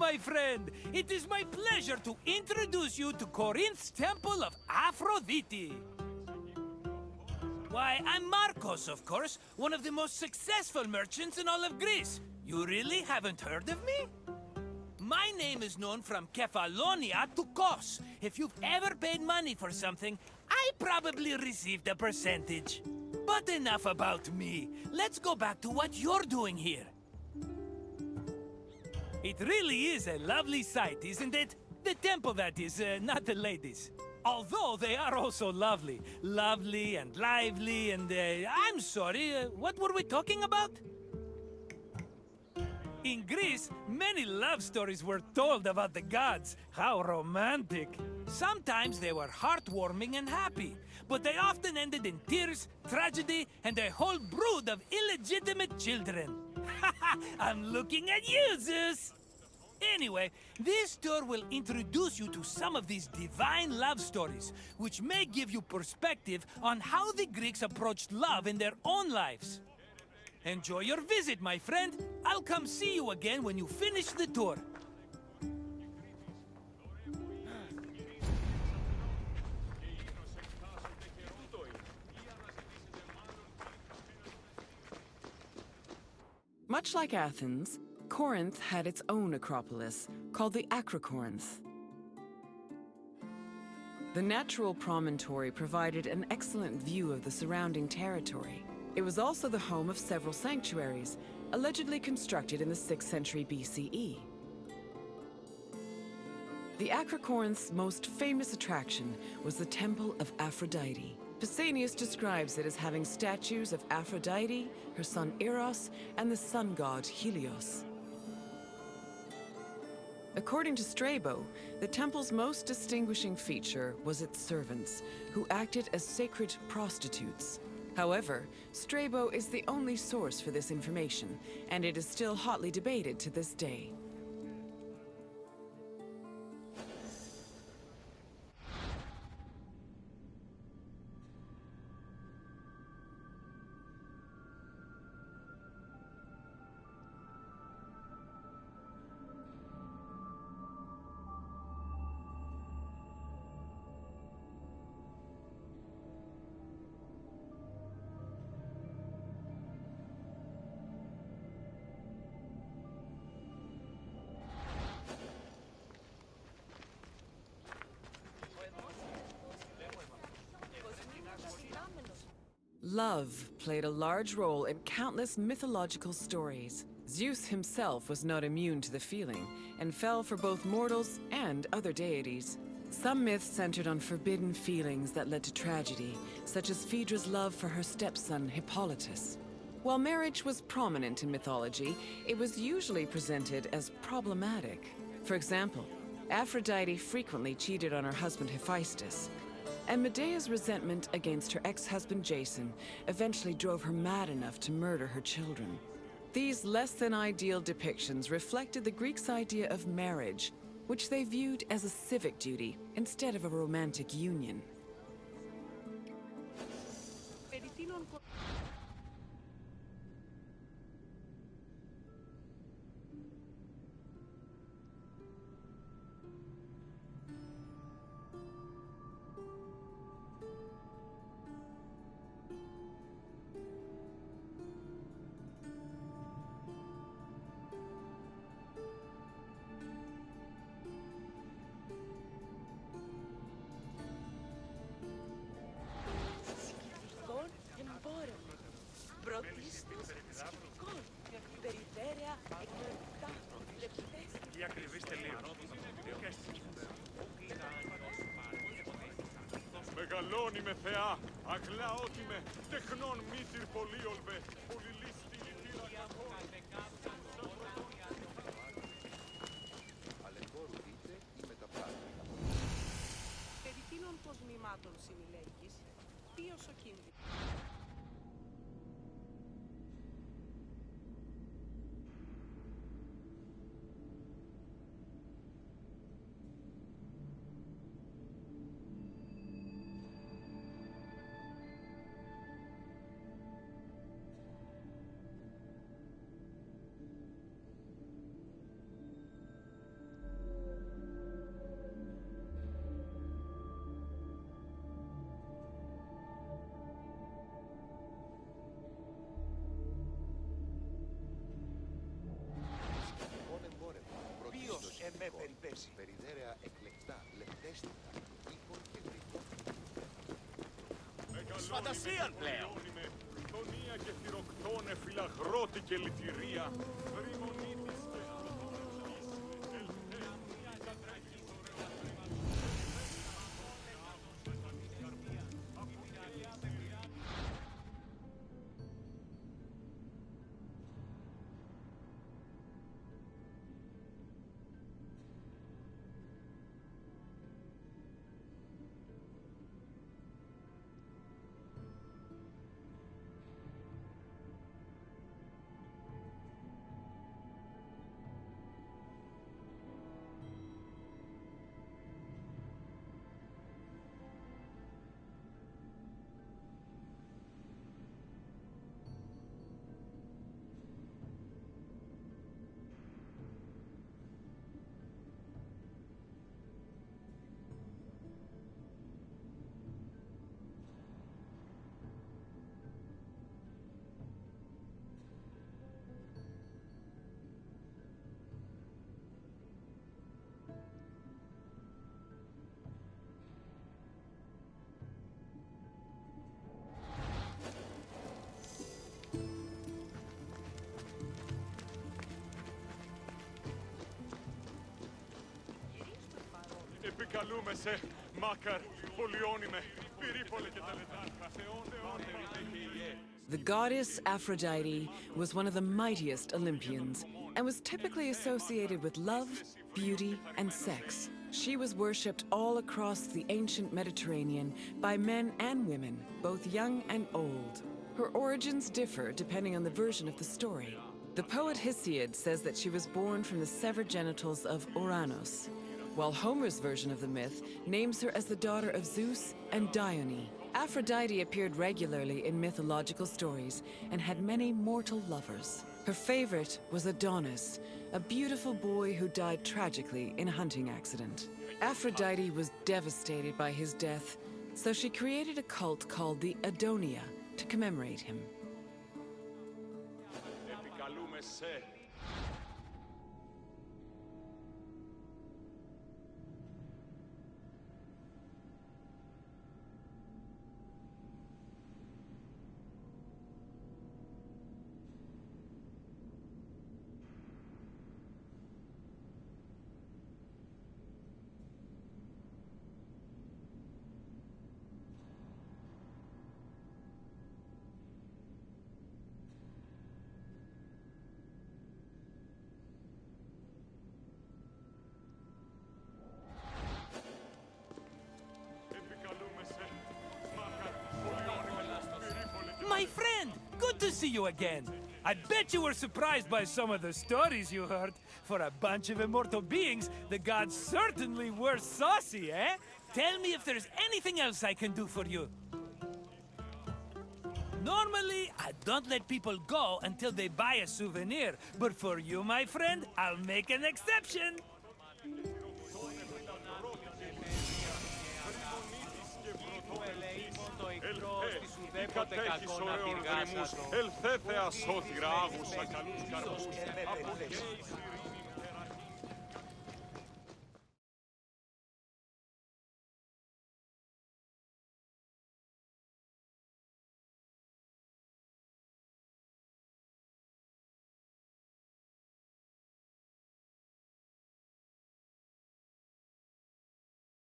my friend! It is my pleasure to introduce you to Corinth's Temple of Aphrodite. Why, I'm Marcos, of course, one of the most successful merchants in all of Greece. You really haven't heard of me? My name is known from Kefalonia to Kos. If you've ever paid money for something, I probably received a percentage. But enough about me. Let's go back to what you're doing here. It really is a lovely sight, isn't it? The temple, that is, not the ladies. Although they are also lovely. Lovely and lively and, I'm sorry, what were we talking about? In Greece, many love stories were told about the gods. How romantic. Sometimes they were heartwarming and happy, but they often ended in tears, tragedy, and a whole brood of illegitimate children. I'm looking at you, Zeus! Anyway, this tour will introduce you to some of these divine love stories, which may give you perspective on how the Greeks approached love in their own lives. Enjoy your visit, my friend. I'll come see you again when you finish the tour. Much like Athens, Corinth had its own acropolis, called the Acrocorinth. The natural promontory provided an excellent view of the surrounding territory. It was also the home of several sanctuaries, allegedly constructed in the 6th century BCE. The Acrocorinth's most famous attraction was the Temple of Aphrodite. Pausanias describes it as having statues of Aphrodite, her son Eros, and the sun god Helios. According to Strabo, the temple's most distinguishing feature was its servants, who acted as sacred prostitutes. However, Strabo is the only source for this information, and it is still hotly debated to this day. Love played a large role in countless mythological stories. Zeus himself was not immune to the feeling, and fell for both mortals and other deities. Some myths centered on forbidden feelings that led to tragedy, such as Phaedra's love for her stepson Hippolytus. While marriage was prominent in mythology, it was usually presented as problematic. For example, Aphrodite frequently cheated on her husband Hephaestus, and Medea's resentment against her ex-husband Jason eventually drove her mad enough to murder her children. These less-than-ideal depictions reflected the Greeks' idea of marriage, which they viewed as a civic duty instead of a romantic union. Μεγαλώνει με θεά, αγλαώτη με, τεχνών μήτυρ πολύολβε, πολυλίστη λυτήρα Αλληγορούνται ή μεταπράττουν. Περί τίνων κοσμημάτων συνηλέγγυς, ποιος ο κίνδυνος. περιδέρεα εκλεκτά, λεπτέστικα, οίκων και τρικών. Φαντασίαν πλέον! Τονία και θυροκτώνε, φυλαγρώτη και λυτηρία, βρυμονίτης και επικαλούμεσαι, μάκαρ, πολιόνιμε, πυρήπολε και τα λετάρχα, The goddess Aphrodite was one of the mightiest Olympians and was typically associated with love, beauty, and sex. She was worshipped all across the ancient Mediterranean by men and women, both young and old. Her origins differ depending on the version of the story. The poet Hesiod says that she was born from the severed genitals of Uranus, while Homer's version of the myth names her as the daughter of Zeus and Dione. Aphrodite appeared regularly in mythological stories and had many mortal lovers. Her favorite was Adonis, a beautiful boy who died tragically in a hunting accident. Aphrodite was devastated by his death, so she created a cult called the Adonia to commemorate him. επικαλούμεσαι. My friend, good to see you again. I bet you were surprised by some of the stories you heard. For a bunch of immortal beings, the gods certainly were saucy, eh? Tell me if there's anything else I can do for you. Normally, I don't let people go until they buy a souvenir. But for you, my friend, I'll make an exception. Κατέχεις ωραίων δρυμούς, ελθέθε ασώτηρα άγουσα καλούς καρπούς, από